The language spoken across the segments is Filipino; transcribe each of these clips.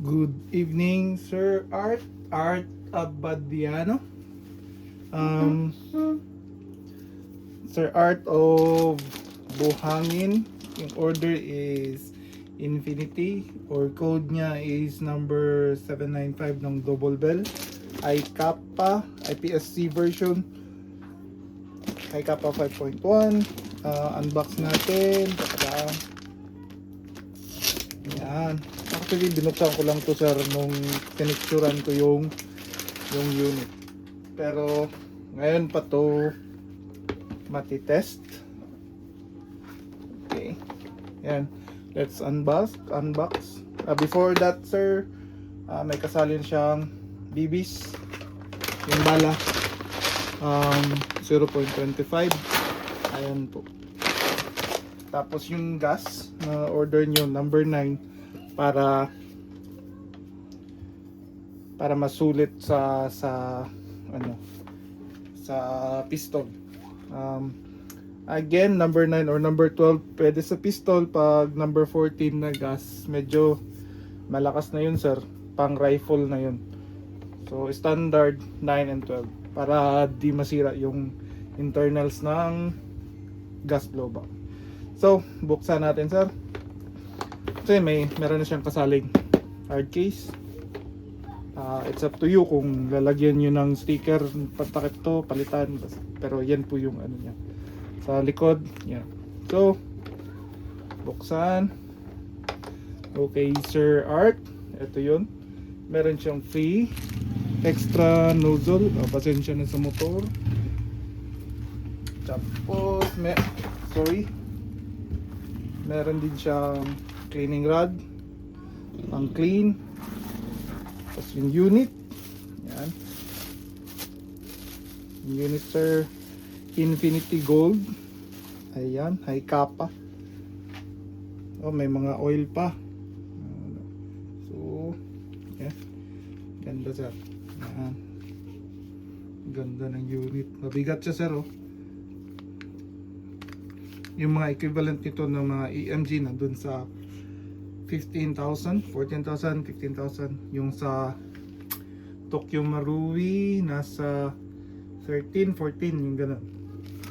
Good evening, Sir Art Abadiano. Um, Sir Art of Buhangin. Yung order is Infinity or code niya is number 795 ng Double Bell. iKappa IPSC version. iKappa 5.1. Unbox natin. Yan. Actually, binuksan ko lang to, sir, nung pinicturan ko yung unit. Pero ngayon pa to matitest. Okay. Yan. Let's unbox. Before that, sir, may kasalin siyang BBs. Yung bala. 0.25. Ayan po. Tapos yung gas na order nyo, number 9, para masulit sa pistol. Again, number 9 or number 12 pwede sa pistol. Pag number 14 na gas, medyo malakas na yun, sir. Pang rifle na yun. So standard 9 and 12 para di masira yung internals ng gas blowback. So buksan natin, sir. Kasi meron na siyang kasaling hard case. It's up to you kung lalagyan nyo ng sticker, patakip to, palitan. Pero yan po yung ano niya sa likod. Yan. So buksan. Okay, Sir Art, ito yun. Meron siyang free extra nozzle. Pasensya na sa motor. Tapos meron din siyang cleaning rod pang clean. Tapos yung unit, yan, yung unit, sir, Infinity Gold. Ayan, iKappa. May mga oil pa. So yan, ganda, sir. Yan, ganda ng unit. Mabigat siya, sir. Yung mga equivalent nito ng mga EMG nandun sa 15,000, 14,000, 15,000. Yung sa Tokyo Marui nasa 13, 14, yung ganun.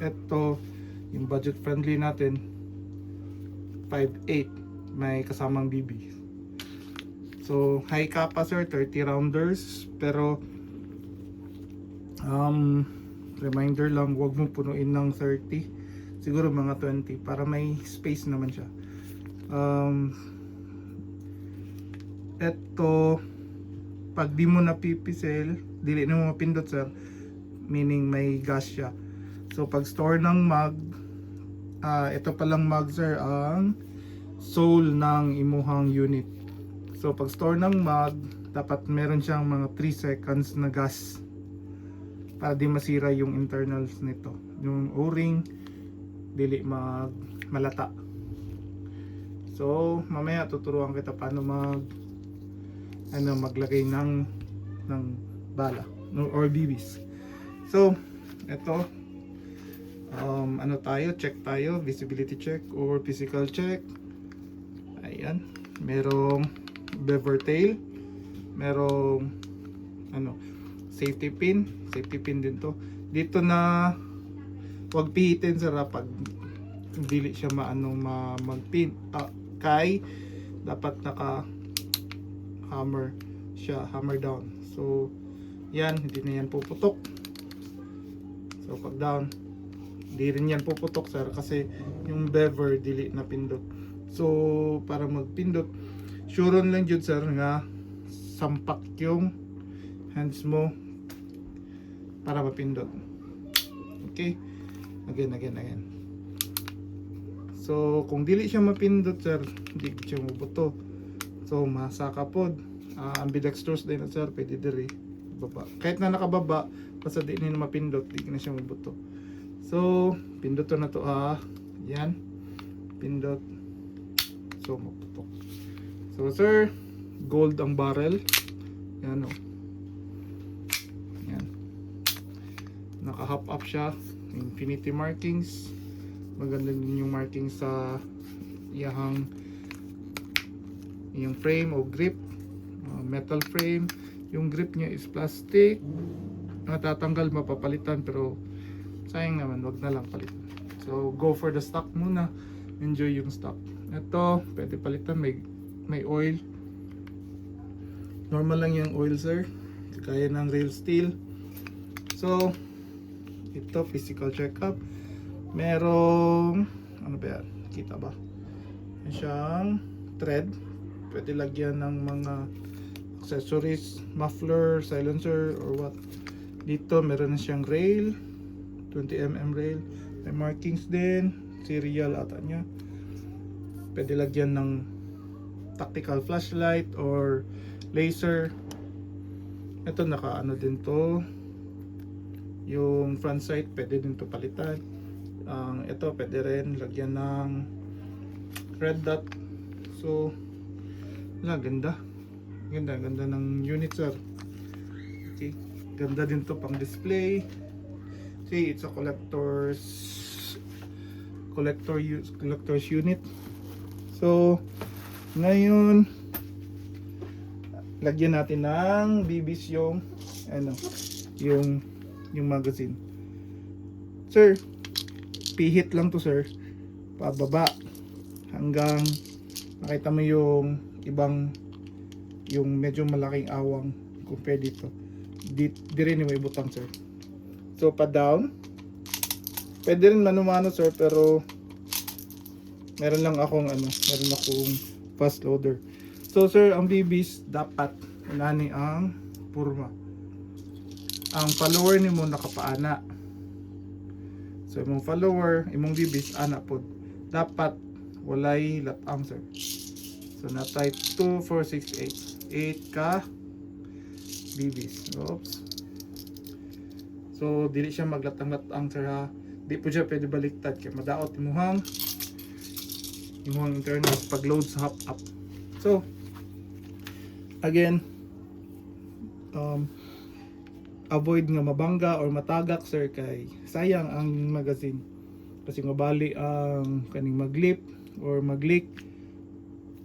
Ito yung budget friendly natin, 5.8, may kasamang BB. So iKappa, sir, 30 rounders. Pero reminder lang, wag mo punuin ng 30, siguro mga 20 para may space naman siya. Eto, pag di mo napipisel, dili na mo mapindot, sir, meaning may gas siya. So pag store ng mag, ito palang mag, sir, ang soul ng imuhang unit. So pag store ng mag, dapat meron siyang mga 3 seconds na gas para di masira yung internals nito, yung o-ring, dili malata. So mamaya tuturuan kita paano maglagay ng bala or BBs. So ito, check tayo, visibility check or physical check. Ayan, merong bever tail, merong safety pin din to. Dito na wag pihitin, sir, pag dili siya magpin, kay dapat naka hammer siya, hammer down. So yan, hindi na yan puputok. So pag down, hindi rin yan puputok, sir, kasi yung bever dili na pindot. So para magpindot, suron lang jud, sir, nga sampak yung hands mo para mapindot. Okay, again. So kung dili siya mapindot, sir, hindi siya mabuto. So masaka pod. Ambidextrous din, sir, pwede diri baba. Kahit na nakababa, basta di na mapindot, di na siya mabuto. So pindot to na to, yan, pindot. So maputok. So, sir, gold ang barrel. Yan, yan, naka-hop up siya. Infinity markings. Maganda din yung markings sa yung frame o grip. metal frame. Yung grip niya is plastic. Natatanggal, mapapalitan, pero sayang naman, wag na lang palitan. So go for the stock muna, enjoy yung stock. Ito pwede palitan, may oil, normal lang yung oil sir, kaya ng real steel. So ito physical checkup, merong ano ba yan, kita ba, yan siyang thread, pwede lagyan ng mga accessories, muffler, silencer or what. Dito meron na siyang rail, 20mm rail, may markings din, serial ata niya. Pwede lagyan ng tactical flashlight or laser. Ito naka ano din to, yung front sight pwede din to palitan. Ito pwede rin lagyan ng red dot. So ganda ng unit sir. Okay, ganda din to pang display. See, it's a collector's unit. So ngayon lagyan natin ng bibis yung ano, yung magazine. Sir, pihit lang to sir, pababa hanggang makita mo yung ibang, yung medyo malaking awang compare dito. Di rin may butang sir. So pa down, pwede rin mano-mano sir, pero meron akong fast loader. So sir, ang bibis dapat unani ang purma. Ang follower nimo nakapaana. So imong follower, imong bibis ana pod. Dapat walay latang sir. So natay 2, 4, 6, 8 ka bibis. Oops. So dili siya maglatang-latang sir ha. Di po siya pwede baliktad kay madaot imuhang internet pag load sa hop up. So again, avoid nga mabangga or matagak sir, kay sayang ang magazine. Kasi mabali ang kaning maglip or magleak.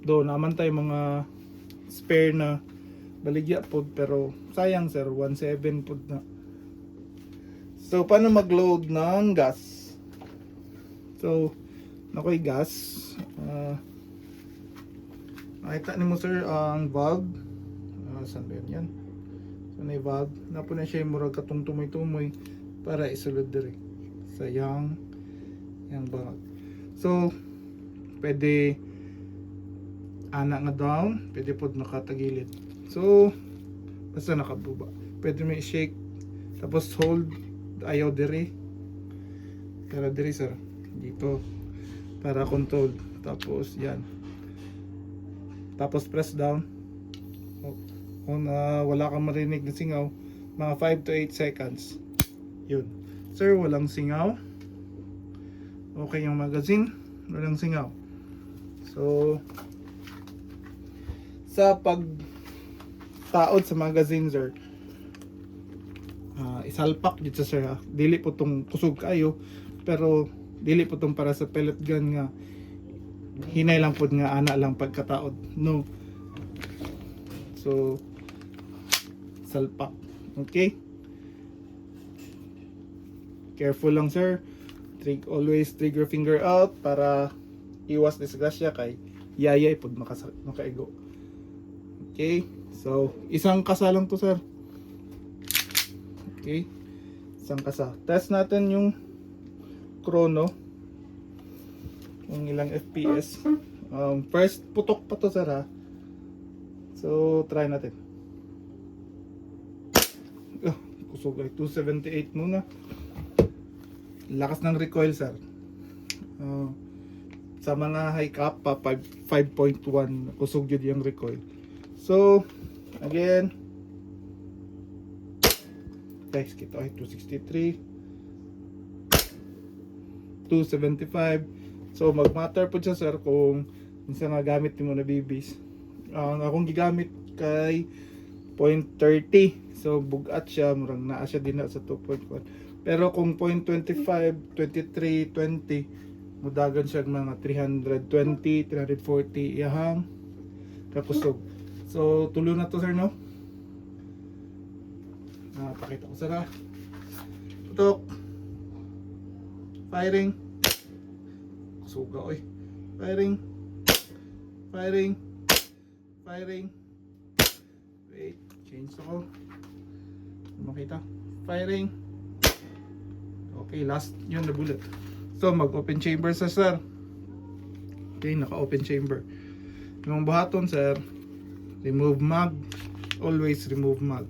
Do naman tayo mga spare na baligya pod, pero sayang sir, 1.7 pod na. So paano mag-load ng gas? So nakoy gas, makita nimo sir ang valve. Saan ba yan? So na valve, napo na siya murag katong tumoy-tumoy para isulod dire sa yang valve. So pwede ana nga down, pwede pod nakatagilid. So basta nakabuba, pwede may shake tapos hold, ayaw dire, para dire sir dito para control. Tapos yan, tapos press down. Kung wala kang marinig na singaw, mga 5 to 8 seconds. Yun sir, walang singaw. Okay yung magazine, walang singaw. So sa pagtaod sa magazine sir, isalpak dito sir ha. Dili po tong kusog kayo, pero dili po tong para sa pellet gun nga hinay lang po nga ana lang pagkataod, no. So salpak. Okay, careful lang sir. Always trigger finger out para iwas disgrasya kay yayay pod makaigo. Okay, so isang kasa lang to sir. Okay, isang kasa. Test natin yung chrono, kung ilang FPS. First putok pa to sir ha. So try natin. Kusog ay 278 muna. Lakas ng recoil sir. Sa mga high cap pa 5.1 kusog yun yung recoil. So again, guys, kita ay 263, 275. So magmatter po siya sir kung minsan nga gamit mo na bibis. Ang akong gigamit kay 0.30, so bugat siya, murang naa siya din sa 2.1. Pero kung 0.25, 23, 20, mudagan siya mga 320, 340 iyahang kakusog. So tulo na to sir, no? Pakita ko sir ha. Putok. Firing. Suga oy. Firing. Firing. Firing. Wait, change ako. Makita. Firing. Okay, last yun na bullet. So mag open chamber sa sir. Okay, naka open chamber. Yung buhaton sir, remove mag. Always remove mag.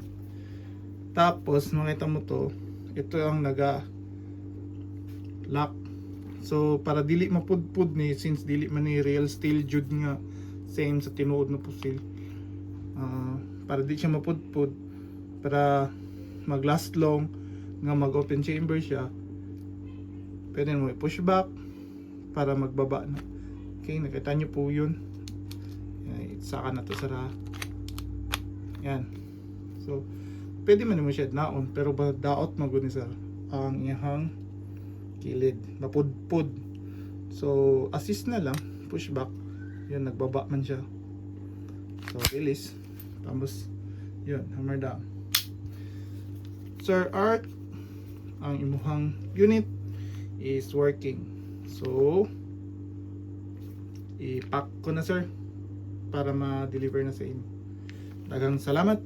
Tapos makita mo to, ito ang naga lock. So para dili mapudpud ni, since dili man ni real steel jud nga same sa tinuod na pusil. Para di siya mapudpud, para mag last long nga mag open chamber siya, pwede mo i-push back para magbaba na. Okay, nakita nyo po yun. Saka na to sara. Yan. So pwede man mo siya naon, pero ba daot maguni sir ang iyang kilid mapudpud. So assist na lang, push back, yun nagbaba man siya. So release, tapos yun hammer down. Sir Art, ang imuhang unit is working. So i-pack ko na sir para ma-deliver na sa inyo. Daghang salamat.